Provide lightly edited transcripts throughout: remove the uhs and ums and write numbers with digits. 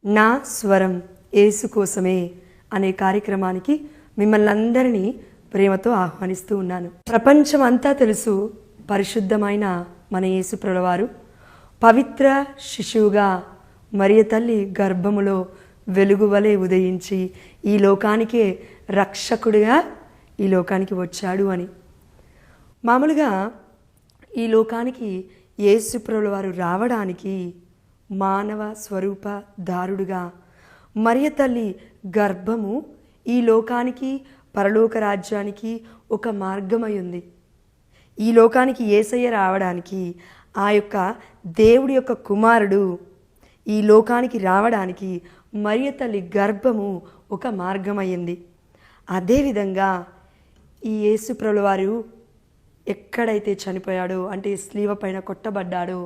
నా స్వరం యేసు కోసమే అనే కార్యక్రమానికి మిమ్మల్ని అందరినీ ప్రేమతో ఆహ్వానిస్తూ ఉన్నాను. ప్రపంచం అంతా తెలుసు, పరిశుద్ధమైన మన యేసు ప్రభువారు పవిత్ర శిశువుగా మరియ తల్లి గర్భములో వెలుగు వలె ఉదయించి ఈ లోకానికే రక్షకుడిగా ఈ లోకానికి వచ్చాడు అని. మామూలుగా ఈ లోకానికి యేసు ప్రభువారు రావడానికి మానవ స్వరూప దారుడుగా మరియ తల్లి గర్భము ఈ లోకానికి పరలోక రాజ్యానికి ఒక మార్గమై ఉంది. ఈ లోకానికి యేసయ్య రావడానికి ఆ యొక్క దేవుడి యొక్క కుమారుడు ఈ లోకానికి రావడానికి మరియ తల్లి గర్భము ఒక మార్గమయ్యింది. అదేవిధంగా ఈ యేసు ప్రభువారు ఎక్కడైతే చనిపోయాడో, అంటే స్లీవ పైన కొట్టబడ్డాడో,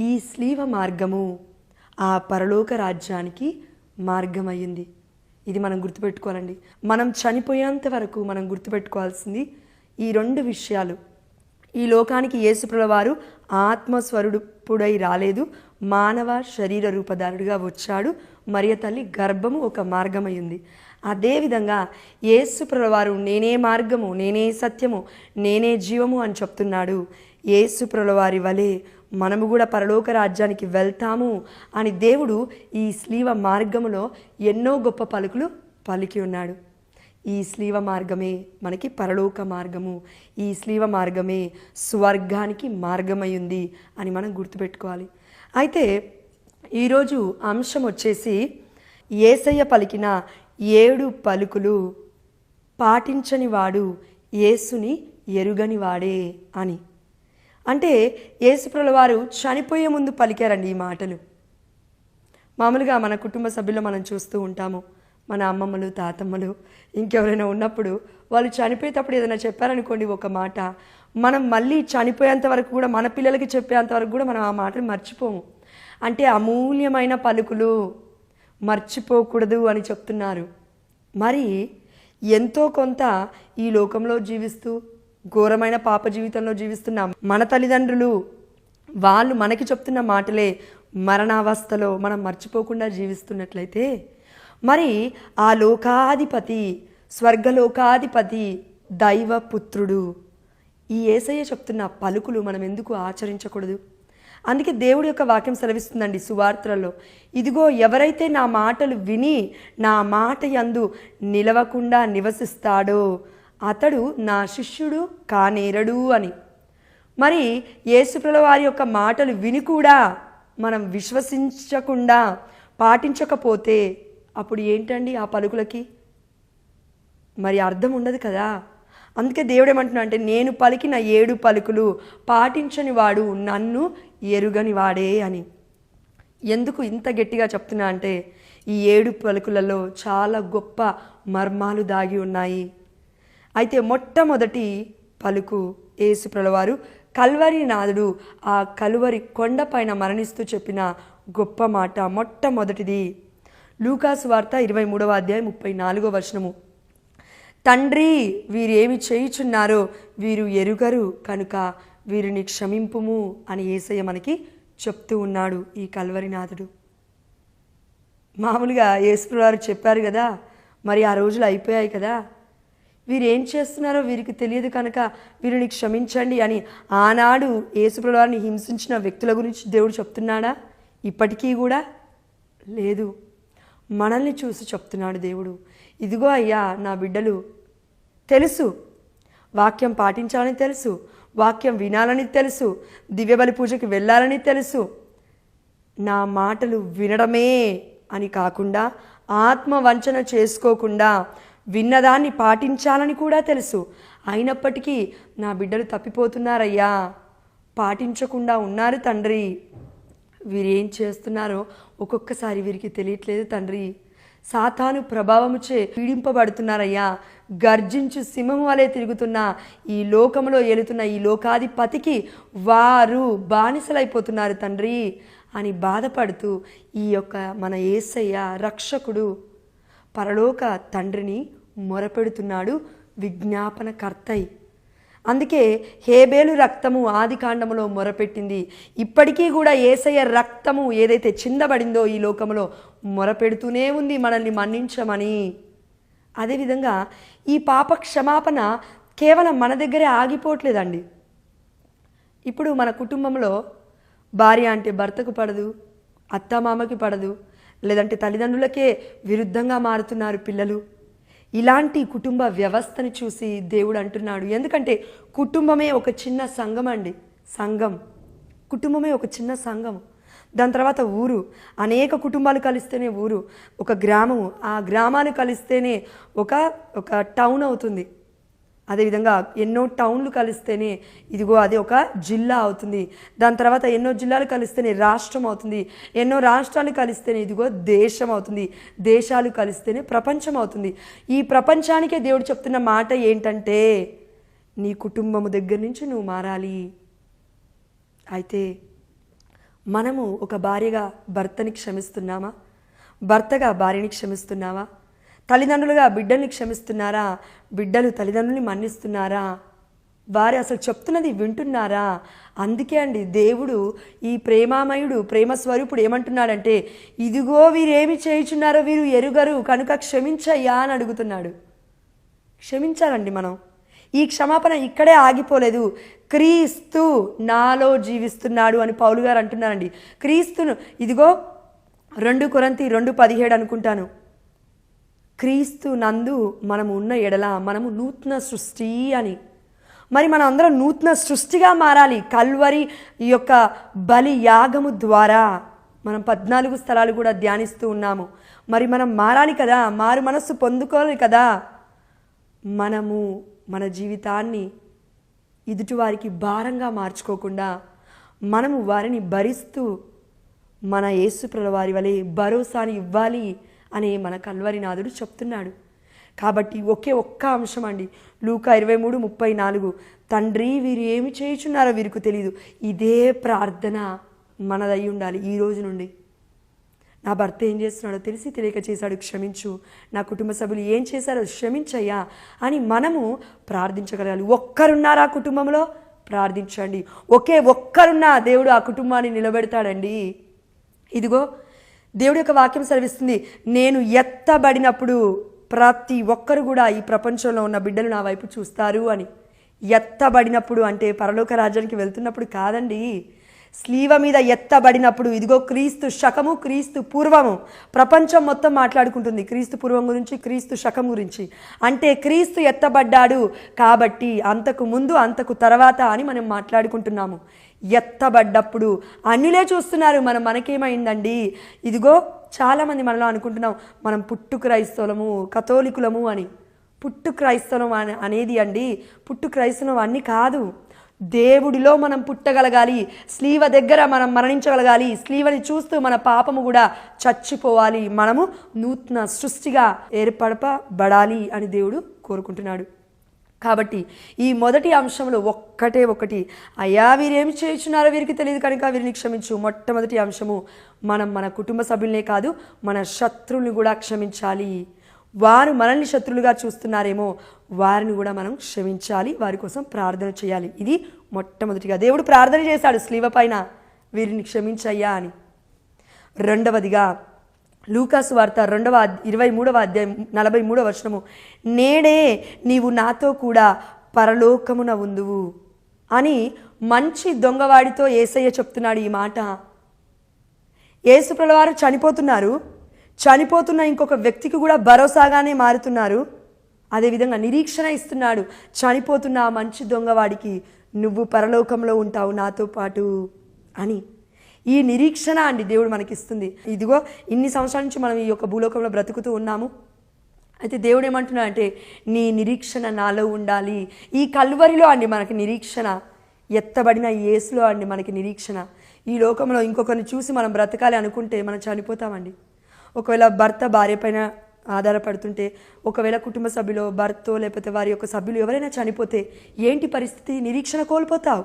ఈ స్లీవ మార్గము ఆ పరలోక రాజ్యానికి మార్గమయ్యింది. ఇది మనం గుర్తుపెట్టుకోవాలండి. మనం చనిపోయేంత వరకు మనం గుర్తుపెట్టుకోవాల్సింది ఈ రెండు విషయాలు. ఈ లోకానికి యేసు ప్రభువారు ఆత్మస్వరూపుడై రాలేదు, మానవ శరీర రూపధారుడిగా వచ్చాడు. మరియ తల్లి గర్భము ఒక మార్గమయ్యింది. అదేవిధంగా యేసు ప్రభువారు నేనే మార్గము, నేనే సత్యము, నేనే జీవము అని చెప్తున్నాడు. యేసు ప్రభువారి వలె మనము కూడా పరలోక రాజ్యానికి వెళ్తాము అని దేవుడు ఈ స్లీవ మార్గములో ఎన్నో గొప్ప పలుకులు పలికి ఉన్నాడు. ఈ స్లీవ మార్గమే మనకి పరలోక మార్గము, ఈ స్లీవ మార్గమే స్వర్గానికి మార్గమై ఉంది అని మనం గుర్తుపెట్టుకోవాలి. అయితే ఈరోజు అంశం వచ్చేసి యేసయ్య పలికిన 7 పలుకులు పాటించని వాడు యేసుని ఎరుగని వాడే అని. అంటే యేసు ప్రభువారు చనిపోయే ముందు పలికారండి ఈ మాటలు. మామూలుగా మన కుటుంబ సభ్యులు మనం చూస్తూ ఉంటాము, మన అమ్మమ్మలు, తాతమ్మలు, ఇంకెవరైనా ఉన్నప్పుడు వాళ్ళు చనిపోయేటప్పుడు ఏదైనా చెప్పారనుకోండి ఒక మాట, మనం మళ్ళీ చనిపోయేంత వరకు కూడా మన పిల్లలకి చెప్పేంత వరకు కూడా మనం ఆ మాటలు మర్చిపోము. అంటే అమూల్యమైన పలుకులు మర్చిపోకూడదు అని చెప్తున్నారు. మరి ఎంతో కొంత ఈ లోకంలో జీవిస్తూ ఘోరమైన పాప జీవితంలో జీవిస్తున్న మన తల్లిదండ్రులు వాళ్ళు మనకి చెప్తున్న మాటలే మరణావస్థలో మనం మర్చిపోకుండా జీవిస్తున్నట్లయితే, మరి ఆ లోకాధిపతి, స్వర్గలోకాధిపతి, దైవపుత్రుడు ఈ యేసయ్య చెప్తున్న పలుకులు మనం ఎందుకు ఆచరించకూడదు? అందుకే దేవుడి యొక్క వాక్యం సెలవిస్తుందండి సువార్తలలో, ఇదిగో ఎవరైతే నా మాటలు విని నా మాట యందు నిలవకుండా నివసిస్తాడో అతడు నా శిష్యుడు కానేరడు అని. మరి యేసు ప్రభువారి యొక్క మాటలు విని కూడా మనం విశ్వసించకుండా పాటించకపోతే అప్పుడు ఏంటండి ఆ పలుకులకి? మరి అర్థం ఉండదు కదా. అందుకే దేవుడు ఏమంటున్నా అంటే, నేను పలికిన 7 పలుకులు పాటించని వాడు నన్ను ఎరుగని వాడే అని. ఎందుకు ఇంత గట్టిగా చెప్తున్నా అంటే, ఈ 7 పలుకులలో చాలా గొప్ప మర్మాలు దాగి ఉన్నాయి. అయితే మొట్టమొదటి పలుకు యేసు ప్రభువారు కల్వరి నాథుడు ఆ కలువరి కొండపైన మరణిస్తూ చెప్పిన గొప్ప మాట. మొట్టమొదటిది లూకాసు వార్త 23వ అధ్యాయం 34వ వచనము, తండ్రి వీరు ఏమి చేయుచున్నారో వీరు ఎరుగరు కనుక వీరిని క్షమింపుము అని యేసయ్య మనకి చెప్తూ ఉన్నాడు. ఈ కల్వరినాథుడు మామూలుగా యేసు ప్రభువారు చెప్పారు కదా, మరి ఆ రోజులు అయిపోయాయి కదా, వీరు ఏం చేస్తున్నారో వీరికి తెలియదు కనుక వీరిని క్షమించండి అని ఆనాడు యేసు ప్రభువారిని హింసించిన వ్యక్తుల గురించి దేవుడు చెప్తున్నాడా? ఇప్పటికీ కూడా లేదు. మనల్ని చూసి చెప్తున్నాడు దేవుడు, ఇదిగో అయ్యా నా బిడ్డలు తెలుసు, వాక్యం పాటించాలని తెలుసు, వాక్యం వినాలని తెలుసు, దివ్యబలి పూజకి వెళ్ళాలని తెలుసు, నా మాటలు వినడమే అని కాకుండా ఆత్మవంచన చేసుకోకుండా విన్నదాన్ని పాటించాలని కూడా తెలుసు. అయినప్పటికీ నా బిడ్డలు తప్పిపోతున్నారయ్యా, పాటించకుండా ఉన్నారు తండ్రి, వీరేం చేస్తున్నారో ఒక్కొక్కసారి వీరికి తెలియట్లేదు తండ్రి, సాతాను ప్రభావముచే పీడింపబడుతున్నారయ్యా, గర్జించు సింహం వలె తిరుగుతున్న ఈ లోకంలో ఏలుతున్న ఈ లోకాధిపతికి వారు బానిసలైపోతున్నారు తండ్రి అని బాధపడుతూ ఈ యొక్క మన యేసయ్య రక్షకుడు పరలోక తండ్రిని మొరపెడుతున్నాడు విజ్ఞాపనకర్తై. అందుకే హేబేలు రక్తము ఆది కాండములో మొరపెట్టింది. ఇప్పటికీ కూడా యేసయ్య రక్తము ఏదైతే చిందబడిందో ఈ లోకంలో మొరపెడుతూనే ఉంది మనల్ని మన్నించమని. అదేవిధంగా ఈ పాప క్షమాపణ కేవలం మన దగ్గరే ఆగిపోవట్లేదండి. ఇప్పుడు మన కుటుంబంలో భార్య అంటే భర్తకు పడదు, అత్తమామకి పడదు, లేదంటే తల్లిదండ్రులకే విరుద్ధంగా మారుతున్నారు పిల్లలు. ఇలాంటి కుటుంబ వ్యవస్థను చూసి దేవుడు అంటున్నాడు, ఎందుకంటే కుటుంబమే ఒక చిన్న సంఘం అండి. కుటుంబమే ఒక చిన్న సంఘం. దాని తర్వాత ఊరు, అనేక కుటుంబాలు కలిస్తేనే ఊరు, ఒక గ్రామము, ఆ గ్రామాలు కలిస్తేనే ఒక టౌన్ అవుతుంది. అదేవిధంగా ఎన్నో టౌన్లు కలిస్తేనే ఇదిగో అది ఒక జిల్లా అవుతుంది. దాని తర్వాత ఎన్నో జిల్లాలు కలిస్తేనే రాష్ట్రం అవుతుంది. ఎన్నో రాష్ట్రాలు కలిస్తేనే ఇదిగో దేశం అవుతుంది. దేశాలు కలిస్తేనే ప్రపంచం అవుతుంది. ఈ ప్రపంచానికే దేవుడు చెప్తున్న మాట ఏంటంటే, నీ కుటుంబము దగ్గర నుంచి నువ్వు మారాలి. అయితే మనము ఒక భార్యగా భర్తని క్షమిస్తున్నామా? భర్తగా భార్యని క్షమిస్తున్నావా? తల్లిదండ్రులుగా బిడ్డల్ని క్షమిస్తున్నారా? బిడ్డలు తల్లిదండ్రుల్ని మన్నిస్తున్నారా? వారు అసలు చెప్తున్నది వింటున్నారా? అందుకే అండి దేవుడు ఈ ప్రేమామయుడు, ప్రేమ స్వరూపుడు ఏమంటున్నాడంటే, ఇదిగో వీరేమి చేయుచున్నారో వీరు ఎరుగరు కనుక క్షమించయ్యా అని అడుగుతున్నాడు. క్షమించాలండి మనం. ఈ క్షమాపణ ఇక్కడే ఆగిపోలేదు. క్రీస్తు నాలో జీవిస్తున్నాడు అని పౌలు గారు అంటున్నారండి. క్రీస్తును ఇదిగో 2 కొరింథీ 2:17 అనుకుంటాను. క్రీస్తు నందు మనము ఉన్న ఎడల మనము నూతన సృష్టి అని. మరి మనం అందరం నూతన సృష్టిగా మారాలి. కల్వరి ఈ యొక్క బలి యాగము ద్వారా మనం 14 స్థలాలు కూడా ధ్యానిస్తూ ఉన్నాము. మరి మనం మారాలి కదా, మారు మనస్సు పొందుకోవాలి కదా. మనము మన జీవితాన్ని ఎదుటివారికి భారంగా మార్చుకోకుండా మనము వారిని భరిస్తూ మన యేసుప్రభుల వారి వలె భరోసాని ఇవ్వాలి అని మన కల్వరినాథుడు చెప్తున్నాడు. కాబట్టి ఒక్క అంశం అండి, లూకా 23:34, తండ్రి వీరు ఏమి చేయుచున్నారో వీరికి తెలియదు. ఇదే ప్రార్థన మనదై ఉండాలి ఈ రోజు నుండి. నా భర్త ఏం చేస్తున్నాడో తెలిసి తెలియక చేశాడు, క్షమించు. నా కుటుంబ సభ్యులు ఏం చేశారో క్షమించయ్యా అని మనము ప్రార్థించగలగాలి. ఒక్కరున్నారా కుటుంబంలో? ప్రార్థించండి. ఒక్కరున్నా దేవుడు ఆ కుటుంబాన్ని నిలబెడతాడండి. ఇదిగో దేవుడి యొక్క వాక్యం సెలవిస్తుంది, నేను ఎత్తబడినప్పుడు ప్రతి ఒక్కరు కూడా ఈ ప్రపంచంలో ఉన్న బిడ్డలు నా వైపు చూస్తారు అని. ఎత్తబడినప్పుడు అంటే పరలోక రాజ్యానికి వెళ్తున్నప్పుడు కాదండి, స్లీవ మీద ఎత్తబడినప్పుడు. ఇదిగో క్రీస్తు శకము, క్రీస్తు పూర్వము. ప్రపంచం మొత్తం మాట్లాడుకుంటుంది క్రీస్తు పూర్వం గురించి, క్రీస్తు శకం గురించి. అంటే క్రీస్తు ఎత్తబడ్డాడు కాబట్టి అంతకు ముందు అంతకు తర్వాత అని మనం మాట్లాడుకుంటున్నాము. ఎత్తబడ్డప్పుడు అన్యులే చూస్తున్నారు, మనకేమైందండి? ఇదిగో చాలామంది మనలో అనుకుంటున్నాం మనం పుట్టు క్రైస్తవులము, కథోలికులము అని. పుట్టు క్రైస్తవం అనేది అండి, పుట్టు క్రైస్తవం అన్నీ కాదు. దేవుడిలో మనం పుట్టగలగాలి. స్లీవ దగ్గర మనం మరణించగలగాలి. స్లీవని చూస్తూ మన పాపము కూడా చచ్చిపోవాలి. మనము నూతన సృష్టిగా ఏర్పడబడాలి అని దేవుడు కోరుకుంటున్నాడు. కాబట్టి ఈ మొదటి అంశంలో ఒకటి, అయ్యా వీరేమి చేయుచున్నారో వీరికి తెలియదు కనుక వీరిని క్షమించు. మొట్టమొదటి అంశము, మనం మన కుటుంబ సభ్యులనే కాదు మన శత్రువుని కూడా క్షమించాలి. వారు మనల్ని శత్రులుగా చూస్తున్నారేమో వారిని కూడా మనం క్షమించాలి, వారి కోసం ప్రార్థన చేయాలి. ఇది మొట్టమొదటిగా దేవుడు ప్రార్థన చేశాడు స్లీవ పైన, వీరిని క్షమించయ్యా అని. రెండవదిగా లూకాసు వార్త 23వ అధ్యాయం 43వ వచనము, నేడే నీవు నాతో కూడా పరలోకమున ఉందువు అని మంచి దొంగవాడితో యేసయ్య చెప్తున్నాడు ఈ మాట. యేసుప్రభుల వారు చనిపోతున్న ఇంకొక వ్యక్తికి కూడా భరోసాగానే మారుతున్నారు. అదేవిధంగా నిరీక్షణ ఇస్తున్నాడు. చనిపోతున్న ఆ మంచి దొంగవాడికి నువ్వు పరలోకంలో ఉంటావు నాతో పాటు అని. ఈ నిరీక్షణ అండి దేవుడు మనకిస్తుంది. ఇదిగో ఇన్ని సంవత్సరాల నుంచి మనం ఈ యొక్క భూలోకంలో బ్రతుకుతూ ఉన్నాము. అయితే దేవుడు ఏమంటున్నాడంటే, నీ నిరీక్షణ నాలో ఉండాలి. ఈ కల్వరిలో అండి మనకి నిరీక్షణ, ఎత్తబడిన యేసులో అండి మనకి నిరీక్షణ. ఈ లోకంలో ఇంకొకరిని చూసి మనం బ్రతకాలి అనుకుంటే మనం చనిపోతామండి. ఒకవేళ భర్త భార్య పైన ఆధారపడుతుంటే, ఒకవేళ కుటుంబ సభ్యులు భర్తో లేకపోతే వారి యొక్క సభ్యులు ఎవరైనా చనిపోతే ఏంటి పరిస్థితి? నిరీక్షణ కోల్పోతావు.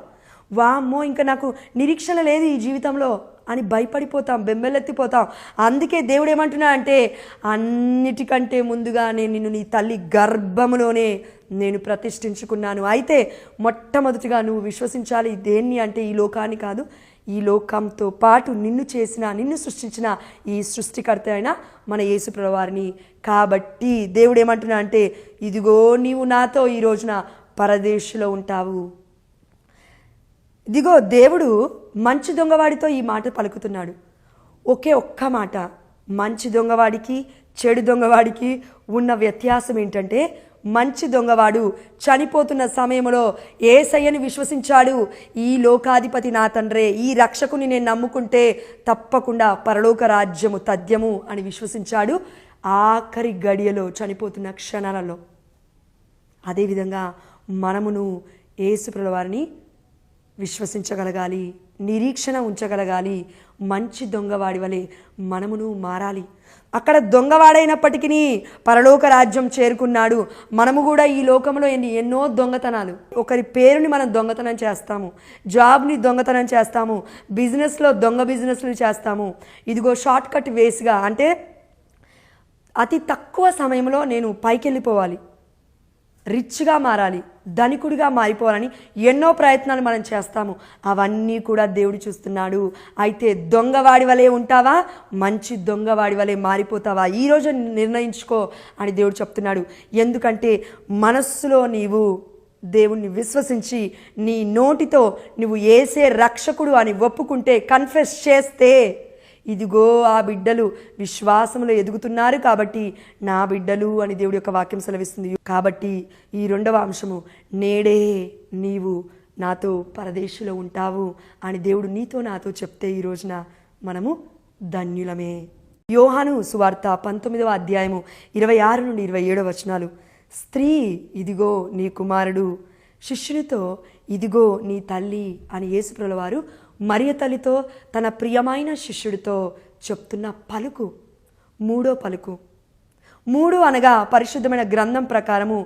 వామ్మో ఇంకా నాకు నిరీక్షణ లేదు ఈ జీవితంలో అని భయపడిపోతాం, బెంబెలెత్తిపోతాం. అందుకే దేవుడు ఏమంటున్నా అంటే, అన్నిటికంటే ముందుగా నేను నిన్ను నీ తల్లి గర్భములోనే నేను ప్రతిష్ఠించుకున్నాను. అయితే మొట్టమొదటిగా నువ్వు విశ్వసించాలి దేన్ని అంటే ఈ లోకాన్ని కాదు, ఈ లోకంతో పాటు నిన్ను సృష్టించిన ఈ సృష్టికర్త అయిన మన యేసుప్రభువు వారిని. కాబట్టి దేవుడు ఏమంటున్నా అంటే, ఇదిగో నీవు నాతో ఈ రోజున పరదేశంలో ఉంటావు. ఇదిగో దేవుడు మంచి దొంగవాడితో ఈ మాట పలుకుతున్నాడు. ఒక్క మాట, మంచి దొంగవాడికి చెడు దొంగవాడికి ఉన్న వ్యత్యాసం ఏంటంటే, మంచి దొంగవాడు చనిపోతున్న సమయంలో యేసయ్యని విశ్వసించాడు. ఈ లోకాధిపతి నా తండ్రే, ఈ రక్షకుని నేను నమ్ముకుంటే తప్పకుండా పరలోక రాజ్యము తథ్యము అని విశ్వసించాడు ఆఖరి గడియలో, చనిపోతున్న క్షణాలలో. అదేవిధంగా మనమును యేసుప్రభువు వారిని విశ్వసించగలగాలి, నిరీక్షణ ఉంచగలగాలి. మంచి దొంగవాడి వలె మనమును మారాలి. అక్కడ దొంగవాడైనప్పటికీ పరలోక రాజ్యం చేరుకున్నాడు. మనము కూడా ఈ లోకంలో ఎన్నో దొంగతనాలు, ఒకరి పేరుని మనం దొంగతనం చేస్తాము, జాబ్ని దొంగతనం చేస్తాము, బిజినెస్లో బిజినెస్లు చేస్తాము. ఇదిగో షార్ట్ కట్ వేస్గా, అంటే అతి తక్కువ సమయంలో నేను పైకి వెళ్ళిపోవాలి, రిచ్గా మారాలి, ధనికుడిగా మారిపోవాలని ఎన్నో ప్రయత్నాలు మనం చేస్తాము. అవన్నీ కూడా దేవుడు చూస్తున్నాడు. అయితే దొంగవాడి వలె ఉంటావా, మంచి దొంగవాడి వలె మారిపోతావా, ఈరోజు నిర్ణయించుకో అని దేవుడు చెప్తున్నాడు. ఎందుకంటే మనస్సులో నీవు దేవుణ్ణి విశ్వసించి నీ నోటితో నువ్వు యేసే రక్షకుడు అని ఒప్పుకుంటే, కన్ఫెస్ చేస్తే, ఇదిగో ఆ బిడ్డలు విశ్వాసంలో ఎదుగుతున్నారు కాబట్టి నా బిడ్డలు అని దేవుడి యొక్క వాక్యం సెలవిస్తుంది. కాబట్టి ఈ రెండవ అంశము, నేడే నీవు నాతో పరదేశంలో ఉంటావు అని దేవుడు నీతో నాతో చెప్తే ఈ రోజున మనము ధన్యులమే. యోహాను సువార్త 19వ అధ్యాయము 26 నుండి 27 వచనాలు. స్త్రీ, ఇదిగో నీ కుమారుడు, శిష్యునితో ఇదిగో నీ తల్లి అని యేసుప్రభువు వారు మరియ తల్లితో తన ప్రియమైన శిష్యుడితో చెప్తున్న పలుకు, మూడో పలుకు. 3 అనగా పరిశుద్ధమైన గ్రంథం ప్రకారము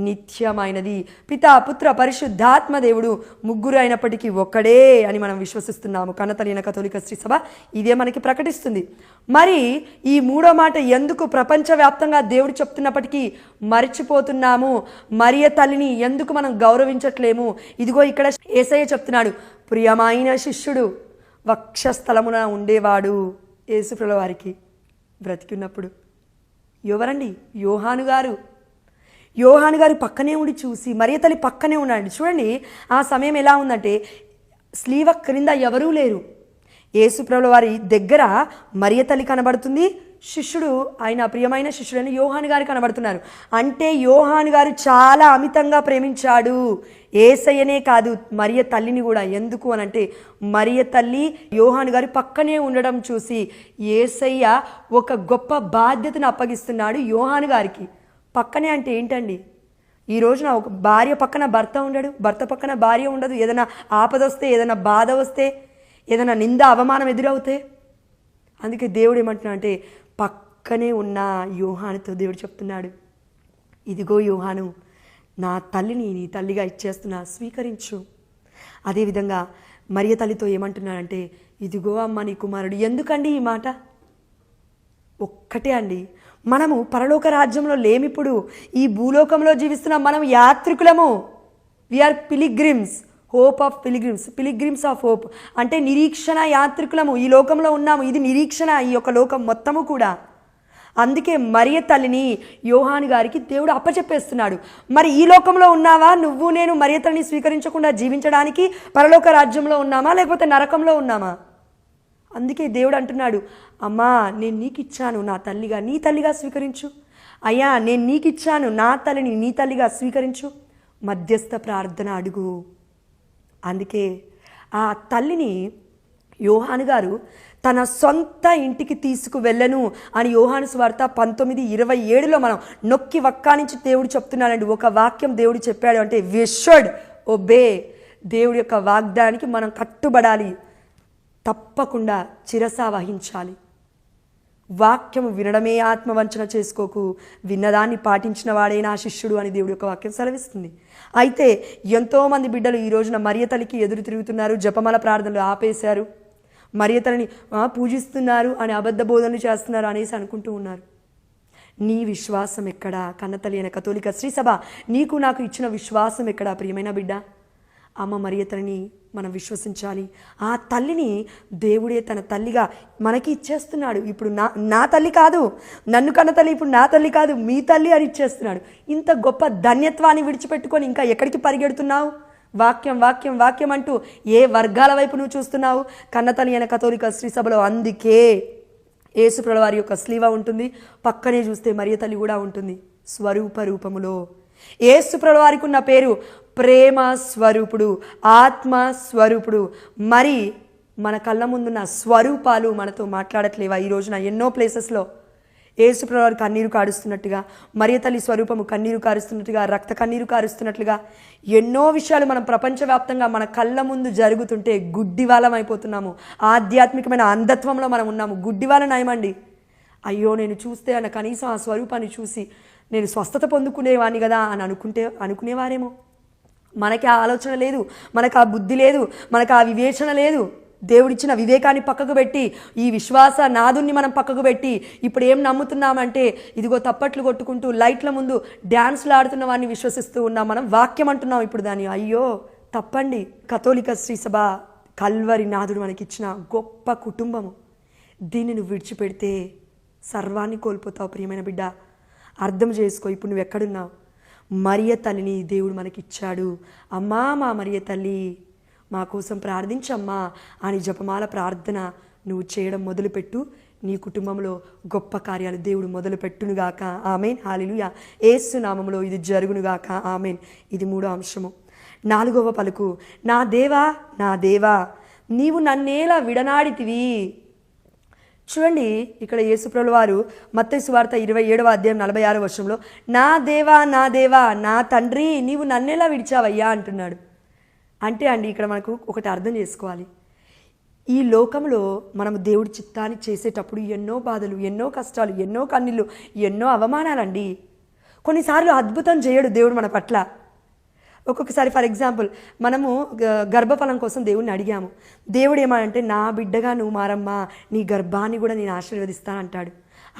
నిత్యమైనది. పితా పుత్ర పరిశుద్ధాత్మ దేవుడు ముగ్గురు అయినప్పటికీ ఒక్కడే అని మనం విశ్వసిస్తున్నాము. కన్నతల్లిన కథోలిక శ్రీ సభ ఇదే మనకి ప్రకటిస్తుంది. మరి ఈ మూడో మాట ఎందుకు ప్రపంచవ్యాప్తంగా దేవుడు చెప్తున్నప్పటికీ మర్చిపోతున్నాము? మరియ తల్లిని ఎందుకు మనం గౌరవించట్లేము? ఇదిగో ఇక్కడ యేసయ్య చెప్తున్నాడు, ప్రియమైన శిష్యుడు, వక్షస్థలమున ఉండేవాడు యేసుప్రభువు వారికి బ్రతికున్నప్పుడు. ఎవరండి? యోహాను గారు పక్కనే ఉండి చూసి, మరియ తల్లి పక్కనే ఉన్నాడు. చూడండి ఆ సమయం ఎలా ఉందంటే, స్లీవ క్రింద ఎవరూ లేరు. యేసుప్రభువు వారి దగ్గర మరియ తల్లి కనబడుతుంది, శిష్యుడు, ఆయన ప్రియమైన శిష్యుడైన యోహాను గారు కనబడుతున్నారు. అంటే యోహాను గారు చాలా అమితంగా ప్రేమించాడు యేసయ్యనే కాదు, మరియ తల్లిని కూడా. ఎందుకు అనంటే, మరియ తల్లి యోహాను గారు పక్కనే ఉండడం చూసి యేసయ్య ఒక గొప్ప బాధ్యతను అప్పగిస్తున్నాడు యోహాను గారికి. పక్కనే అంటే ఏంటండి? ఈ రోజున ఒక భార్య పక్కన భర్త ఉండడు, భర్త పక్కన భార్య ఉండదు. ఏదైనా ఆపద వస్తే, ఏదైనా బాధ వస్తే, ఏదైనా నింద అవమానం ఎదురవుతే, అందుకే దేవుడు ఏమంటున్నా అంటే, పక్కనే ఉన్న యోహానుతో దేవుడు చెప్తున్నాడు, ఇదిగో యోహాను, నా తల్లిని నీ తల్లిగా ఇచ్చేస్తున్నా, స్వీకరించు. అదేవిధంగా మరియ తల్లితో ఏమంటున్నాడంటే, ఇదిగో అమ్మ నీ కుమారుడు. ఎందుకండి ఈ మాట? ఒక్కటే అండి, మనము పరలోక రాజ్యంలో లేమిప్పుడు, ఈ భూలోకంలో జీవిస్తున్నాం. మనం యాత్రికులము. We are pilgrims, hope of pilgrims of hope. అంటే నిరీక్షణ యాత్రికులము. ఈ లోకంలో ఉన్నాము, ఇది నిరీక్షణ, ఈ యొక్క లోకం మొత్తము కూడా. అందుకే మరియ తల్లిని యోహాను గారికి దేవుడు అప్పచెప్పేస్తున్నాడు. మరి ఈ లోకంలో ఉన్నావా నువ్వు నేను మరియ తల్లిని స్వీకరించకుండా జీవించడానికి? పరలోక రాజ్యంలో ఉన్నామా లేకపోతే నరకంలో ఉన్నామా? అందుకే దేవుడు అంటున్నాడు, అమ్మా నేను నీకు ఇచ్చాను నా తల్లిగా, నీ తల్లిగా స్వీకరించు. అయ్యా నేను నీకు ఇచ్చాను నా తల్లిని, నీ తల్లిగా స్వీకరించు. మధ్యస్థ ప్రార్థన అడుగు. అందుకే ఆ తల్లిని యోహాను గారు తన సొంత ఇంటికి తీసుకువెళ్ళను అని యోహాను సువార్త 19:27లో మనం నొక్కి వక్కానించి దేవుడు చెప్తున్నాడండి. ఒక వాక్యం దేవుడు చెప్పాడు అంటే, వి షుడ్ ఒబే. దేవుడి యొక్క వాగ్దానానికి మనం కట్టుబడాలి, తప్పకుండా శిరస వహించాలి. వాక్యము వినడమే ఆత్మవంచన చేసుకోకు, విన్నదాన్ని పాటించిన వాడే నా శిష్యుడు అని దేవుడి యొక్క వాక్యం సెలవిస్తుంది. అయితే ఎంతోమంది బిడ్డలు ఈ రోజున మరియ తల్లికి ఎదురు తిరుగుతున్నారు, జపమాల ప్రార్థనలు ఆపేశారు, మరియ తల్లిని పూజిస్తున్నారు అని అబద్ధ బోధనలు చేస్తున్నారు అనేసి అనుకుంటూ ఉన్నారు. నీ విశ్వాసం ఎక్కడా? కన్నతల్లి అయిన కథోలిక శ్రీసభ నీకు నాకు ఇచ్చిన విశ్వాసం ఎక్కడా? ప్రియమైన బిడ్డ, అమ్మ మరియ తల్లిని మనం విశ్వసించాలి. ఆ తల్లిని దేవుడే తన తల్లిగా మనకి ఇచ్చేస్తున్నాడు. ఇప్పుడు నా తల్లి కాదు, నన్ను కన్న తల్లి ఇప్పుడు నా తల్లి కాదు, మీ తల్లి అని ఇచ్చేస్తున్నాడు. ఇంత గొప్ప ధన్యత్వాన్ని విడిచిపెట్టుకొని ఇంకా ఎక్కడికి పరిగెడుతున్నావు? వాక్యం వాక్యం వాక్యం అంటూ ఏ వర్గాల వైపు నువ్వు చూస్తున్నావు? కన్నతల్లి అయిన కథోలిక శ్రీసభలో అందుకే యేసుప్రభుల వారి యొక్క స్లీవ ఉంటుంది, పక్కనే చూస్తే మరియ తల్లి కూడా ఉంటుంది. స్వరూప రూపములో యేసుప్రభుల వారికి ఉన్న పేరు ప్రేమ స్వరూపుడు, ఆత్మ స్వరూపుడు. మరి మన కళ్ళ ముందున్న స్వరూపాలు మనతో మాట్లాడట్లేవా? ఈ రోజున ఎన్నో ప్లేసెస్లో యేసుప్రభుల వారు కన్నీరు కారుస్తున్నట్టుగా, మరియ తల్లి స్వరూపము కన్నీరు కారుస్తున్నట్టుగా, రక్త కన్నీరు కారుస్తున్నట్లుగా ఎన్నో విషయాలు మనం ప్రపంచవ్యాప్తంగా మన కళ్ళ ముందు జరుగుతుంటే గుడ్డివాళ్ళం అయిపోతున్నాము. ఆధ్యాత్మికమైన అంధత్వంలో మనం ఉన్నాము. గుడ్డివాళ్ళ నయమండి. అయ్యో నేను చూస్తే అన్న కనీసం ఆ స్వరూపాన్ని చూసి నేను స్వస్థత పొందుకునేవాడిని కదా అని అనుకునేవారేమో. మనకి ఆ ఆలోచన లేదు, మనకు ఆ బుద్ధి లేదు, మనకు ఆ వివేచన లేదు. దేవుడిచ్చిన వివేకాన్ని పక్కకు పెట్టి, ఈ విశ్వాస నాదుని మనం పక్కకు పెట్టి ఇప్పుడు ఏం నమ్ముతున్నామంటే ఇదిగో తప్పట్లు కొట్టుకుంటూ లైట్ల ముందు డ్యాన్స్లు ఆడుతున్న వాడిని విశ్వసిస్తూ ఉన్నాం. మనం వాక్యం అంటున్నాం ఇప్పుడు దాన్ని. అయ్యో తప్పండి. కథోలిక శ్రీసభ కల్వరి నాదుడు మనకిచ్చిన గొప్ప కుటుంబము. దీన్ని నువ్వు విడిచిపెడితే సర్వాన్ని కోల్పోతావు. ప్రియమైన బిడ్డ, అర్థం చేసుకో. ఇప్పుడు నువ్వు ఎక్కడున్నావు? మరియ తల్లిని దేవుడు మనకిచ్చాడు. అమ్మా మా మరియ తల్లి మా కోసం ప్రార్థించమ్మా అని జపమాల ప్రార్థన నువ్వు చేయడం మొదలుపెట్టు. నీ కుటుంబంలో గొప్ప కార్యాలు దేవుడు మొదలుపెట్టునుగాక. ఆమెన్. హల్లెలూయా. యేసు నామములో ఇది జరుగునుగాక. ఆమెన్. ఇది 3వ అంశము. 4వ పలుకు, నా దేవా నా దేవా నీవు నన్నేలా విడనాడితివి. చూడండి, ఇక్కడ యేసుప్రభుల వారు మత్తయి సువార్త 27వ అధ్యాయం 46వ వచనంలో నా దేవా నా తండ్రి నీవు నన్నెలా విడిచావయ్యా అంటున్నాడు. అంటే అండి ఇక్కడ మనకు ఒకటి అర్థం చేసుకోవాలి. ఈ లోకంలో మనము దేవుడి చిత్తాన్ని చేసేటప్పుడు ఎన్నో బాధలు, ఎన్నో కష్టాలు, ఎన్నో కన్నీళ్ళు, ఎన్నో అవమానాలండి. కొన్నిసార్లు అద్భుతం చేయడు దేవుడు మన పట్ల. ఒక్కొక్కసారి ఫర్ ఎగ్జాంపుల్ మనము గర్భఫలం కోసం దేవుడిని అడిగాము. దేవుడు ఏమంటే నా బిడ్డగా నువ్వు మారమ్మా, నీ గర్భాన్ని కూడా నేను ఆశీర్వదిస్తానంటాడు.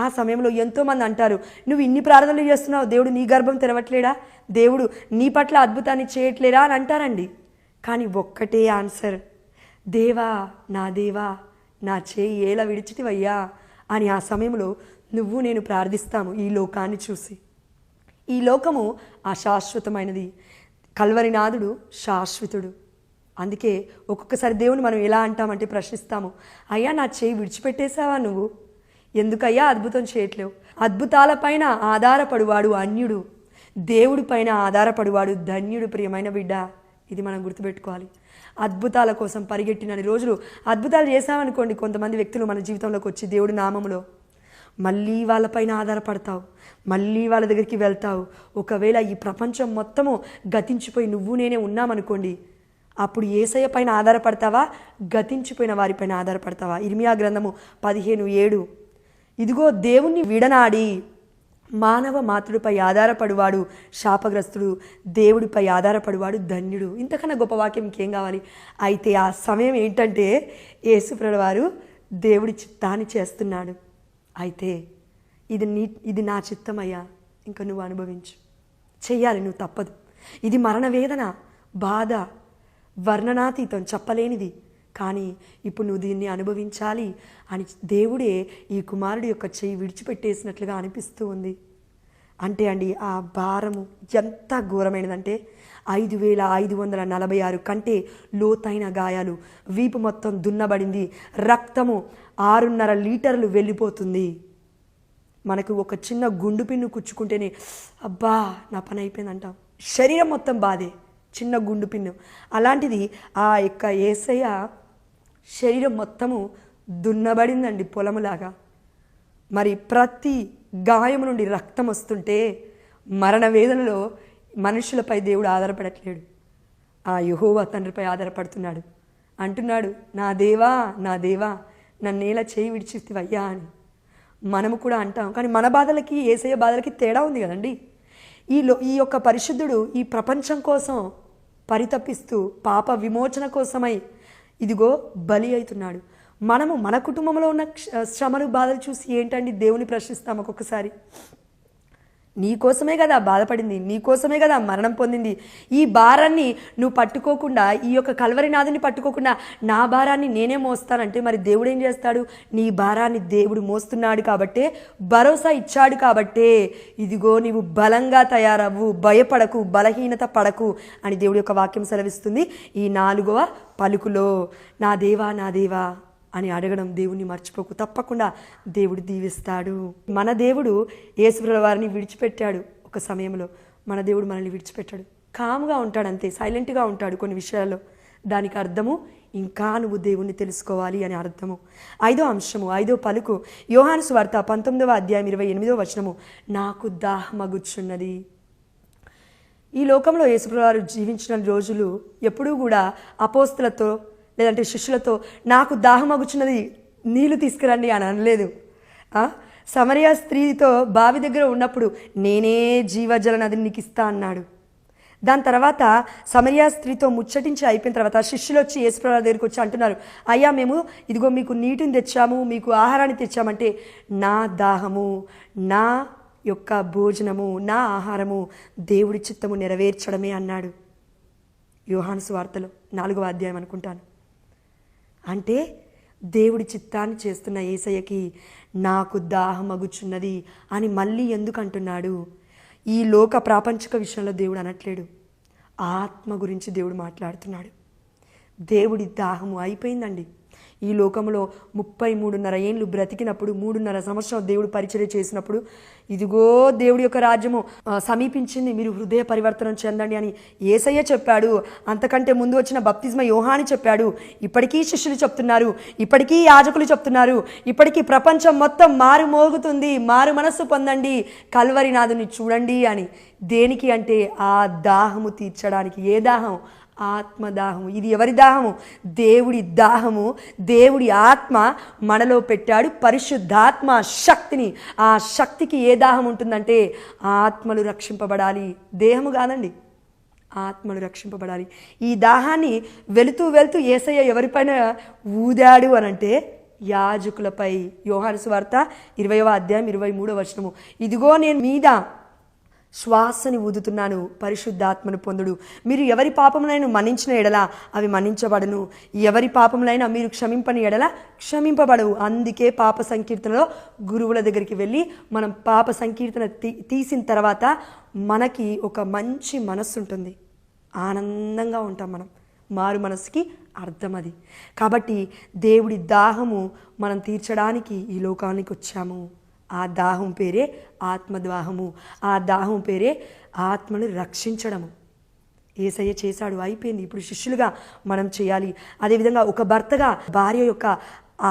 ఆ సమయంలో ఎంతోమంది అంటారు, నువ్వు ఇన్ని ప్రార్థనలు చేస్తున్నావు, దేవుడు నీ గర్భం తెరవట్లేడా, దేవుడు నీ పట్ల అద్భుతాన్ని చేయట్లేడా అని అంటారండి. కానీ ఒక్కటే ఆన్సర్, దేవా నా చేయి ఏలా విడిచిటివయ్యా అని ఆ సమయంలో నువ్వు నేను ప్రార్థిస్తాము. ఈ లోకాన్ని చూసి, ఈ లోకము అశాశ్వతమైనది, కల్వరినాథుడు శాశ్వతుడు. అందుకే ఒక్కొక్కసారి దేవుని మనం ఎలా అంటామంటే ప్రశ్నిస్తాము, అయ్యా నా చేయి విడిచిపెట్టేశావా నువ్వు, ఎందుకయ్యా అద్భుతం చేయట్లేవు? అద్భుతాలపైన ఆధారపడువాడు అన్యుడు, దేవుడి పైన ఆధారపడువాడు ధన్యుడు. ప్రియమైన బిడ్డ, ఇది మనం గుర్తుపెట్టుకోవాలి. అద్భుతాల కోసం పరిగెట్టినన్ని రోజులు అద్భుతాలు చేశామనుకోండి, కొంతమంది వ్యక్తులు మన జీవితంలోకి వచ్చి దేవుడి నామములో మళ్ళీ వాళ్ళపైన ఆధారపడతావు, మళ్ళీ వాళ్ళ దగ్గరికి వెళ్తావు. ఒకవేళ ఈ ప్రపంచం మొత్తము గతించిపోయి నువ్వు నేనే ఉన్నామనుకోండి, అప్పుడు యేసయ్య పైన ఆధారపడతావా, గతించిపోయిన వారిపైన ఆధారపడతావా? ఇర్మియా గ్రంథము 15:7, ఇదిగో దేవుణ్ణి విడనాడి మానవ మాతృడిపై ఆధారపడువాడు శాపగ్రస్తుడు, దేవుడిపై ఆధారపడువాడు ధన్యుడు. ఇంతకన్నా గొప్ప వాక్యం ఇంకేం కావాలి? అయితే ఆ సమయం ఏంటంటే యేసుప్రభుల వారు దేవుడి చిత్తాన్ని చేస్తున్నాడు. అయితే ఇది నా చిత్తమయ్యా, ఇంకా నువ్వు అనుభవించు, చెయ్యాలి, నువ్వు తప్పదు. ఇది మరణ వేదన, బాధ, వర్ణనాతీతం, చెప్పలేనిది. కానీ ఇప్పుడు నువ్వు దీన్ని అనుభవించాలి అని దేవుడే ఈ కుమారుడి యొక్క చెయ్యి విడిచిపెట్టేసినట్లుగా అనిపిస్తూ ఉంది. అంటే అండి ఆ భారము ఎంత ఘోరమైనదంటే 5546 కంటే లోతైన గాయాలు, వీపు మొత్తం దున్నబడింది, రక్తము 6.5 లీటర్లు వెళ్ళిపోతుంది. మనకు ఒక చిన్న గుండు పిన్ను కుచ్చుకుంటేనే అబ్బా నా పని అయిపోయిందంటాం, శరీరం మొత్తం బాధే, చిన్న గుండు పిన్ను. అలాంటిది ఆ యొక్క యేసయ్య శరీరం మొత్తము దున్నబడిందండి పొలములాగా. మరి ప్రతి గాయము నుండి రక్తం వస్తుంటే మరణ వేదనలో మనుషులపై దేవుడు ఆధారపడట్లేడు, ఆ యెహోవా తండ్రిపై ఆధారపడుతున్నాడు. అంటున్నాడు, నా దేవా నన్నేలా చేయి విడిచితివయ్యా అని. మనము కూడా అంటాం. కానీ మన బాధలకి యేసయ్య బాధలకి తేడా ఉంది కదండి. ఈ యొక్క పరిశుద్ధుడు ఈ ప్రపంచం కోసం పరితపిస్తూ పాప విమోచన కోసమై ఇదిగో బలి అవుతున్నాడు. మనము మన కుటుంబంలో ఉన్న శ్రమలు బాధలు చూసి ఏంటండి దేవుని ప్రశ్నిస్తాం ఒక్కొక్కసారి. నీ కోసమే కదా బాధపడింది, నీ కోసమే కదా మరణం పొందింది. ఈ భారాన్ని నువ్వు పట్టుకోకుండా, ఈ యొక్క కల్వరినాథుని పట్టుకోకుండా నా భారాన్ని నేనే మోస్తానంటే మరి దేవుడు ఏం చేస్తాడు? నీ భారాన్ని దేవుడు మోస్తున్నాడు కాబట్టే, భరోసా ఇచ్చాడు కాబట్టే ఇదిగో నీవు బలంగా తయారవ్వు, భయపడకు, బలహీనత పడకు అని దేవుడి యొక్క వాక్యం సెలవిస్తుంది. ఈ 4వ పలుకులో నా దేవా నా దేవా అని అడగడం దేవుణ్ణి మర్చిపోకు, తప్పకుండా దేవుడు దీవిస్తాడు. మన దేవుడు యేసుప్రభుల వారిని విడిచిపెట్టాడు. ఒక సమయంలో మన దేవుడు మనల్ని విడిచిపెట్టాడు. కామ్గా ఉంటాడు, అంతే, సైలెంట్గా ఉంటాడు కొన్ని విషయాల్లో. దానికి అర్థము ఇంకా నువ్వు దేవుణ్ణి తెలుసుకోవాలి అని అర్థము. 5వ అంశము, 5వ పలుకు, యోహాను సువార్త 19వ అధ్యాయం 28వ వచనము, నాకు దాహమగుచున్నది. ఈ లోకంలో యేసుప్రభుల వారు జీవించిన రోజులు ఎప్పుడూ కూడా అపోస్తులతో లేదంటే శిష్యులతో నాకు దాహమగుచున్నది నీళ్లు తీసుకురండి అని అనలేదు. సమరయ స్త్రీతో బావి దగ్గర ఉన్నప్పుడు నేనే జీవజల నదిని నీకు ఇస్తా అన్నాడు. దాని తర్వాత సమరయ స్త్రీతో ముచ్చటించి అయిపోయిన తర్వాత శిష్యులు వచ్చి యేసుప్రభుల దగ్గరికి వచ్చి అంటున్నారు, అయ్యా మేము ఇదిగో మీకు నీటిని తెచ్చాము, మీకు ఆహారాన్ని తెచ్చామంటే నా దాహము, నా యొక్క భోజనము, నా ఆహారము దేవుడి చిత్తము నెరవేర్చడమే అన్నాడు. యోహాను సువార్తలో 4వ అధ్యాయం అనుకుంటాను. అంటే దేవుడి చిత్తాన్ని చేస్తున్న యేసయ్యకి నాకు దాహమగుచున్నది అని మళ్ళీ ఎందుకు అంటున్నాడు? ఈ లోక ప్రాపంచిక విషయంలో దేవుడు అనట్లేడు, ఆత్మ గురించి దేవుడు మాట్లాడుతున్నాడు. దేవుడి దాహము అయిపోయిందండి. ఈ లోకంలో 33.5 ఏళ్ళు బ్రతికినప్పుడు, 3.5 సంవత్సరం దేవుడు పరిచర్య చేసినప్పుడు ఇదిగో దేవుడి యొక్క రాజ్యము సమీపించింది, మీరు హృదయ పరివర్తనం చెందండి అని యేసయ్య చెప్పాడు. అంతకంటే ముందు వచ్చిన బప్తిస్మ యోహాను చెప్పాడు. ఇప్పటికీ శిష్యులు చెప్తున్నారు, ఇప్పటికీ యాజకులు చెప్తున్నారు, ఇప్పటికీ ప్రపంచం మొత్తం మారు మోగుతుంది, మారు మనస్సు పొందండి, కల్వరినాథుని చూడండి అని. దేనికి అంటే ఆ దాహము తీర్చడానికి. ఏ దాహం? ఆత్మదాహము. ఇది ఎవరి దాహము? దేవుడి దాహము. దేవుడి ఆత్మ మనలో పెట్టాడు, పరిశుద్ధాత్మ శక్తిని. ఆ శక్తికి ఏ దాహం ఉంటుందంటే ఆత్మలు రక్షింపబడాలి, దేహము కాదండి, ఆత్మలు రక్షింపబడాలి. ఈ దాహాన్ని వెళుతూ యేసయ్య ఎవరిపైన ఊదాడు అనంటే యాజకులపై. యోహాను సువార్త 20వ అధ్యాయం 23వ వచనము, ఇదిగో నేను మీద శ్వాసని ఊదుతున్నాను, పరిశుద్ధాత్మను పొందుడు. మీరు ఎవరి పాపములైనా మన్నించిన ఎడల అవి మన్నించబడును, ఎవరి పాపములైనా మీరు క్షమింపని ఎడల క్షమింపబడవు. అందుకే పాప సంకీర్తనలో గురువుల దగ్గరికి వెళ్ళి మనం పాప సంకీర్తన తీసిన తర్వాత మనకి ఒక మంచి మనస్సు ఉంటుంది, ఆనందంగా ఉంటాం మనం. మారు మనసుకి అర్థం అది. కాబట్టి దేవుడి దాహము మనం తీర్చడానికి ఈ లోకానికి వచ్చాము. ఆ దాహం పేరే ఆత్మదాహము. ఆ దాహం పేరే ఆత్మను రక్షించడము. యేసయ్య చేశాడు, అయిపోయింది. ఇప్పుడు శిష్యులుగా మనం చేయాలి. అదేవిధంగా ఒక భర్తగా భార్య యొక్క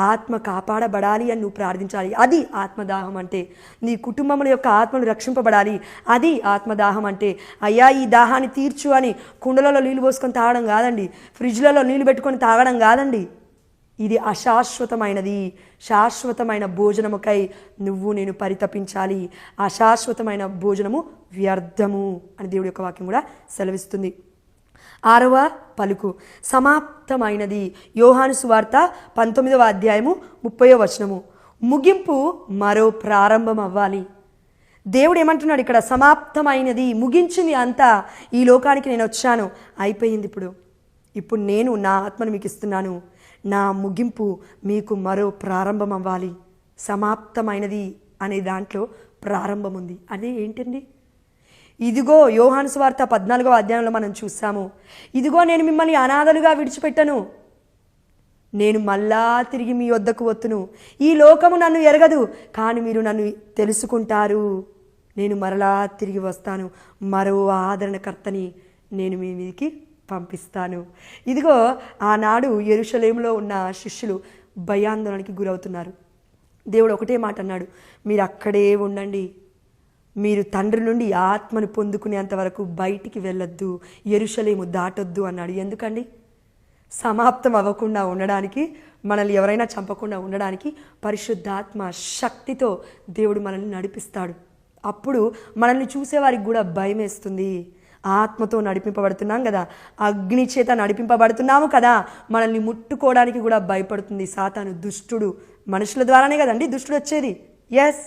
ఆత్మ కాపాడబడాలి అని నువ్వు ప్రార్థించాలి. అది ఆత్మదాహం అంటే. నీ కుటుంబముల యొక్క ఆత్మలు రక్షింపబడాలి, అది ఆత్మదాహం అంటే. అయ్యా ఈ దాహాన్ని తీర్చు అని కుండలలో నీళ్ళు పోసుకొని తాగడం కాదండి, ఫ్రిడ్జ్లలో నీళ్ళు పెట్టుకొని తాగడం కాదండి. ఇది అశాశ్వతమైనది. శాశ్వతమైన భోజనముకై నువ్వు నేను పరితపించాలి. అశాశ్వతమైన భోజనము వ్యర్థము అని దేవుడి యొక్క వాక్యం కూడా సెలవిస్తుంది. 6వ పలుకు, సమాప్తమైనది. యోహాను సువార్త 19వ అధ్యాయము 30వ వచనము, ముగింపు మరో ప్రారంభం అవ్వాలి. దేవుడు ఏమంటున్నాడు ఇక్కడ? సమాప్తమైనది, ముగించింది అంతా. ఈ లోకానికి నేను వచ్చాను, అయిపోయింది. ఇప్పుడు నేను నా ఆత్మను మీకు ఇస్తున్నాను, నా ముగింపు మీకు మరో ప్రారంభం అవ్వాలి. సమాప్తమైనది అనే దాంట్లో ప్రారంభం ఉంది. అదే ఏంటండి? ఇదిగో యోహాను సువార్త 14వ అధ్యాయంలో మనం చూసాము, ఇదిగో నేను మిమ్మల్ని అనాథలుగా విడిచిపెట్టను, నేను మళ్ళా తిరిగి మీ వద్దకు వత్తును. ఈ లోకము నన్ను ఎరగదు, కానీ మీరు నన్ను తెలుసుకుంటారు. నేను మరలా తిరిగి వస్తాను, మరో ఆదరణకర్తని నేను మీ మీదకి పంపిస్తాను. ఇదిగో ఆనాడు యెరూషలేములో ఉన్న శిష్యులు భయాందోళనకి గురవుతున్నారు. దేవుడు ఒకటే మాట అన్నాడు, మీరు అక్కడే ఉండండి, మీరు తండ్రి నుండి ఆత్మను పొందుకునేంత వరకు బయటికి వెళ్ళొద్దు, యెరూషలేము దాటొద్దు అన్నాడు. ఎందుకండి? సమాప్తం అవ్వకుండా ఉండడానికి మనల్ని ఎవరైనా చంపకుండా ఉండడానికి పరిశుద్ధాత్మ శక్తితో దేవుడు మనల్ని నడిపిస్తాడు. అప్పుడు మనల్ని చూసేవారికి కూడా భయం వేస్తుంది. ఆత్మతో నడిపింపబడుతున్నాం కదా, అగ్ని చేత నడిపింపబడుతున్నాము కదా, మనల్ని ముట్టుకోవడానికి కూడా భయపడుతుంది సాతాను. దుష్టుడు మనుషుల ద్వారానే కదండి దుష్టుడు వచ్చేది. ఎస్,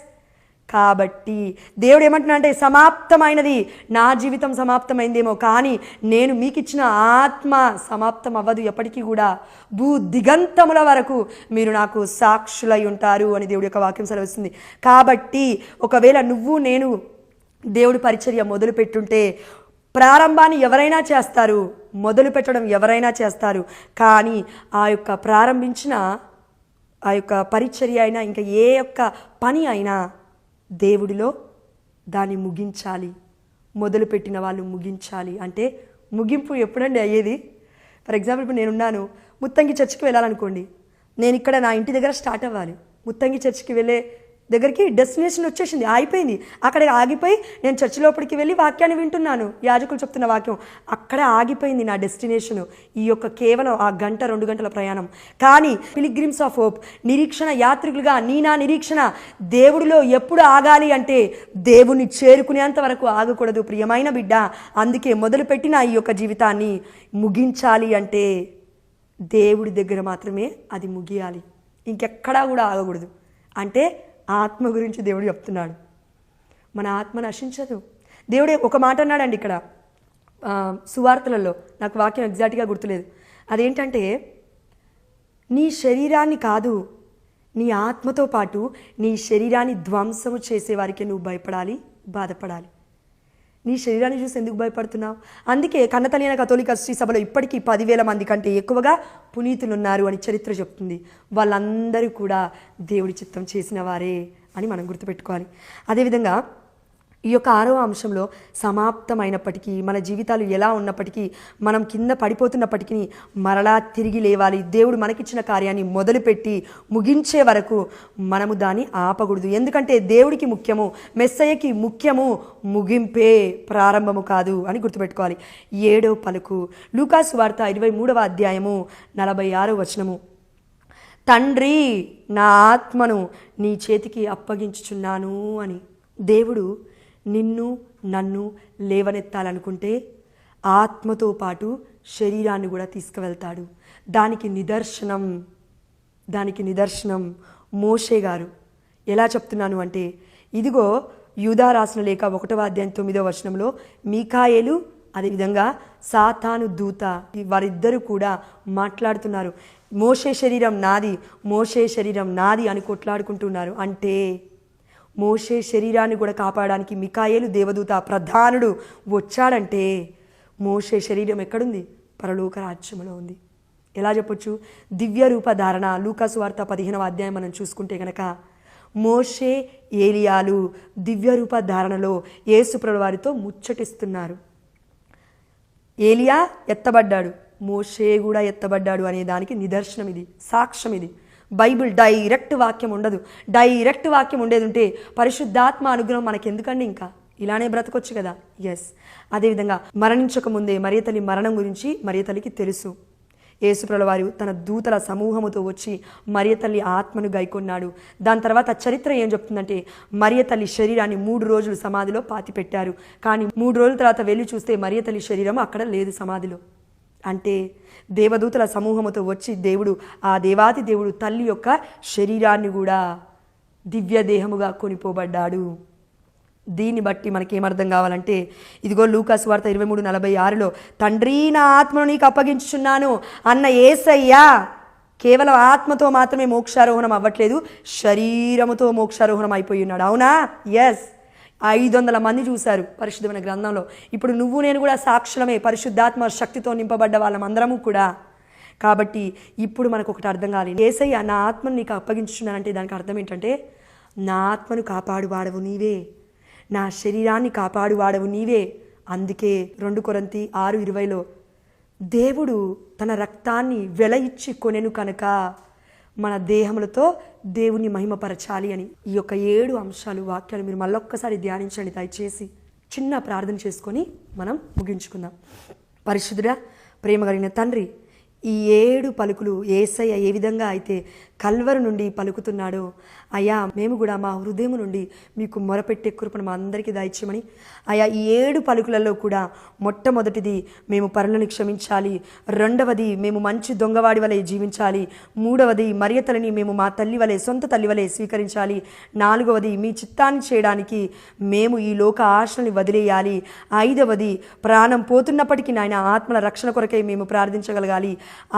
కాబట్టి దేవుడు ఏమంటున్నా అంటే, సమాప్తమైనది, నా జీవితం సమాప్తమైందేమో కానీ నేను మీకు ఇచ్చిన ఆత్మ సమాప్తం అవ్వదు ఎప్పటికీ కూడా. భూ దిగంతముల వరకు మీరు నాకు సాక్షులై ఉంటారు అని దేవుడి యొక్క వాక్యం సెలవిస్తుంది. కాబట్టి ఒకవేళ నువ్వు నేను దేవుడి పరిచర్య మొదలు పెట్టుంటే, ప్రారంభాన్ని ఎవరైనా చేస్తారు, మొదలు పెట్టడం ఎవరైనా చేస్తారు, కానీ ఆ యొక్క ప్రారంభించిన ఆ యొక్క పరిచర్య అయినా ఇంకా ఏ యొక్క పని అయినా దేవుడిలో దాన్ని ముగించాలి. మొదలుపెట్టిన వాళ్ళు ముగించాలి. అంటే ముగింపు ఎప్పుడండి అయ్యేది? ఫర్ ఎగ్జాంపుల్ ఇప్పుడు నేనున్నాను, ముత్తంగి చర్చికి వెళ్ళాలనుకోండి. నేను ఇక్కడ నా ఇంటి దగ్గర స్టార్ట్ అవ్వాలి. ముత్తంగి చర్చికి వెళ్ళే దగ్గరికి డెస్టినేషన్ వచ్చేసింది, అయిపోయింది. అక్కడ ఆగిపోయి నేను చర్చి లోపలికి వెళ్ళి వాక్యాన్ని వింటున్నాను, యాజకులు చెప్తున్న వాక్యం. అక్కడే ఆగిపోయింది నా డెస్టినేషను. ఈ యొక్క కేవలం ఆ 1-2 గంటల ప్రయాణం. కానీ పిలిగ్రిమ్స్ ఆఫ్ హోప్, నిరీక్షణ యాత్రికులుగా నా నిరీక్షణ దేవుడిలో ఎప్పుడు ఆగాలి అంటే, దేవుని చేరుకునేంత వరకు ఆగకూడదు ప్రియమైన బిడ్డ. అందుకే మొదలుపెట్టిన ఈ యొక్క జీవితాన్ని ముగించాలి అంటే దేవుడి దగ్గర మాత్రమే అది ముగియాలి, ఇంకెక్కడా కూడా ఆగకూడదు. అంటే ఆత్మ గురించి దేవుడు చెప్తున్నాడు. మన ఆత్మ నశించదు. దేవుడే ఒక మాట అన్నాడండి ఇక్కడ సువార్తలలో, నాకు వాక్యం ఎగ్జాక్ట్గా గుర్తులేదు. అదేంటంటే, నీ శరీరాన్ని కాదు, నీ ఆత్మతో పాటు నీ శరీరాన్ని ధ్వంసము చేసేవారికి నువ్వు భయపడాలి, బాధపడాలి. నీ శరీరాన్ని చూసి ఎందుకు భయపడుతున్నావు? అందుకే కన్నతల్లిన కథోలిక శ్రీ సభలో ఇప్పటికీ 10,000 మంది కంటే ఎక్కువగా పునీతులు ఉన్నారు అని చరిత్ర చెప్తుంది. వాళ్ళందరూ కూడా దేవుడి చిత్తం చేసిన వారే అని మనం గుర్తుపెట్టుకోవాలి. అదేవిధంగా ఈ యొక్క 6వ అంశంలో, సమాప్తమైనప్పటికీ మన జీవితాలు ఎలా ఉన్నప్పటికీ, మనం కింద పడిపోతున్నప్పటికీ మరలా తిరిగి లేవాలి. దేవుడు మనకిచ్చిన కార్యాన్ని మొదలుపెట్టి ముగించే వరకు మనము దాన్ని ఆపకూడదు. ఎందుకంటే దేవుడికి ముఖ్యము, మెస్సయ్యకి ముఖ్యము ముగింపే, ప్రారంభము కాదు అని గుర్తుపెట్టుకోవాలి. 7వ పలుకు, లూకాసు వార్త 23వ అధ్యాయము 46వ వచనము. తండ్రి, నా ఆత్మను నీ చేతికి అప్పగించుచున్నాను అని. దేవుడు నిన్ను నన్ను లేవనెత్తాలనుకుంటే ఆత్మతో పాటు శరీరాన్ని కూడా తీసుకువెళ్తాడు. దానికి నిదర్శనం మోషే గారు. ఎలా చెప్తున్నాను అంటే, ఇదిగో యూదా రాసిన లేఖ 1వ అధ్యాయం 9వ వచనంలో మీకాయేలు, అదేవిధంగా సాతాను దూత, వారిద్దరూ కూడా మాట్లాడుతున్నారు. మోషే శరీరం నాది అని కొట్లాడుకుంటున్నారు. అంటే మోషే శరీరాన్ని కూడా కాపాడడానికి మికాయేలు దేవదూత ప్రధానుడు వచ్చాడంటే, మోషే శరీరం ఎక్కడుంది? పరలోక రాజ్యంలో ఉంది. ఎలా చెప్పొచ్చు? దివ్య రూపధారణ. లూకాసు వార్త 15వ అధ్యాయం మనం చూసుకుంటే కనుక, మోషే ఏలియాలు దివ్య రూపధారణలో యేసుప్రభువు వారితో ముచ్చటిస్తున్నారు. ఏలియా ఎత్తబడ్డాడు, మోషే కూడా ఎత్తబడ్డాడు అనే దానికి నిదర్శనం ఇది, సాక్ష్యం ఇది. బైబిల్ డైరెక్ట్ వాక్యం ఉండదు. డైరెక్ట్ వాక్యం ఉండేది ఉంటే పరిశుద్ధాత్మ అనుగ్రహం మనకెందుకండి? ఇంకా ఇలానే బ్రతకొచ్చు కదా. ఎస్. అదేవిధంగా మరణించకముందే మరియ తల్లి మరణం గురించి మరియ తల్లికి తెలుసు. యేసుప్రభువు వారు తన దూతల సమూహముతో వచ్చి మరియ తల్లి ఆత్మను గైకొన్నాడు. దాని తర్వాత చరిత్ర ఏం చెప్తుందంటే, మరియ తల్లి శరీరాన్ని 3 రోజులు సమాధిలో పాతి పెట్టారు. కానీ 3 రోజుల తర్వాత వెళ్ళి చూస్తే మరియ తల్లి శరీరం అక్కడ లేదు సమాధిలో. అంటే దేవదూతల సమూహముతో వచ్చి ఆ దేవాతి దేవుడు తల్లి యొక్క శరీరాన్ని కూడా దివ్య దేహముగా కొనిపోబడ్డాడు. దీన్ని బట్టి మనకేమర్థం కావాలంటే, ఇదిగో లూకాసు వార్త 23:46లో తండ్రి, నా ఆత్మను నీకు అప్పగించుచున్నాను అన్న యేసయ్య కేవలం ఆత్మతో మాత్రమే మోక్షారోహణం అవ్వట్లేదు, శరీరముతో మోక్షారోహణం అయిపోయి ఉన్నాడు. అవునా? ఎస్. 500 మంది చూశారు పరిశుద్ధమైన గ్రంథంలో. ఇప్పుడు నువ్వు నేను కూడా సాక్షులమే, పరిశుద్ధాత్మ శక్తితో నింపబడ్డ వాళ్ళమందరము కూడా. కాబట్టి ఇప్పుడు మనకు ఒకటి అర్థం కావాలి. యేసయ్య నా ఆత్మను నీకు అప్పగించుచున్నానంటే దానికి అర్థం ఏంటంటే, నా ఆత్మను కాపాడువాడవు నీవే, నా శరీరాన్ని కాపాడువాడవు నీవే. అందుకే 2 కొరింథీ 6:20లో దేవుడు తన రక్తాన్ని వెల ఇచ్చి కొనెను కనుక మన దేహములతో దేవుని మహిమపరచాలి అని. ఈ యొక్క 7 అంశాలు, వాక్యాలు మీరు మళ్ళొక్కసారి ధ్యానించండి దయచేసి. చిన్న ప్రార్థన చేసుకొని మనం ముగించుకుందాం. పరిశుద్ధుడా, ప్రేమ కలిగిన తండ్రి, ఈ 7 పలుకులు యేసయ్య ఏ విధంగా అయితే కల్వరు నుండి పలుకుతున్నాడో, అయ్యా మేము కూడా మా హృదయం నుండి మీకు మొరపెట్టే కృపను మా అందరికీ దయచేయమని, అయ్యా ఈ 7 పలుకులలో కూడా మొట్టమొదటిది మేము పరులను క్షమించాలి, రెండవది మేము మంచి దొంగవాడి వలె జీవించాలి, మూడవది మరియతలని మేము మా తల్లి వలె సొంత తల్లి వలె స్వీకరించాలి, నాలుగవది మీ చిత్తాన్ని చేయడానికి మేము ఈ లోక ఆశల్ని వదిలేయాలి, ఐదవది ప్రాణం పోతున్నప్పటికీ నాయన ఆత్మల రక్షణ కొరకై మేము ప్రార్థించగలగాలి,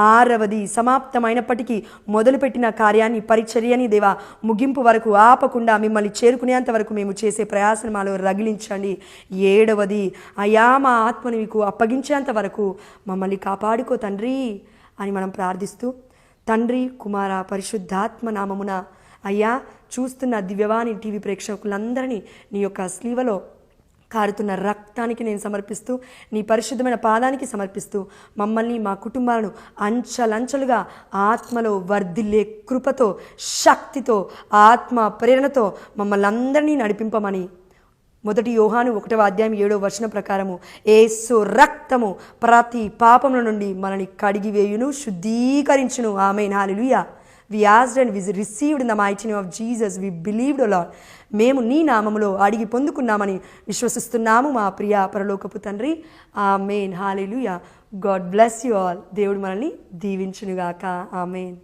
ఆరవది సమాప్తమైనప్పటికీ మొదలుపెట్టిన కార్యాన్ని పరిచర్యని దేవా ముగింపు వరకు ఆపకుండా మిమ్మల్ని చేరుకునేంత వరకు మేము చేసే ప్రయాసను మాలో రగిలించండి, ఏడవది అయ్యా మా ఆత్మను మీకు అప్పగించేంత వరకు మమ్మల్ని కాపాడుకో తండ్రి అని మనం ప్రార్థిస్తూ, తండ్రి కుమార పరిశుద్ధాత్మ నామమున అయ్యా చూస్తున్న దివ్యవాణి టీవీ ప్రేక్షకులందరినీ నీ యొక్క స్లీవలో కారుతున్న రక్తానికి నేను సమర్పిస్తూ, నీ పరిశుద్ధమైన పాదానికి సమర్పిస్తూ, మమ్మల్ని మా కుటుంబాలను అంచలంచలుగా ఆత్మలో వర్ధిల్లే కృపతో శక్తితో ఆత్మ ప్రేరణతో మమ్మల్ని అందరినీ నడిపింపమని 1 యోహాను 1:7 ప్రకారము యేసు రక్తము ప్రతి పాపముల నుండి మనల్ని కడిగివేయును, శుద్ధీకరించును. ఆమేన్. హల్లెలూయా. We asked and we received in the mighty name of Jesus. We believed, O Lord. మేము నీ నామములో అడిగి పొందుకున్నామని విశ్వసిస్తున్నాము మా ప్రియ పరలోకపు తండ్రి. ఆమేన్. హల్లెలూయా. God bless you all. దేవుడు మనల్ని దీవించునుగాక. ఆమేన్.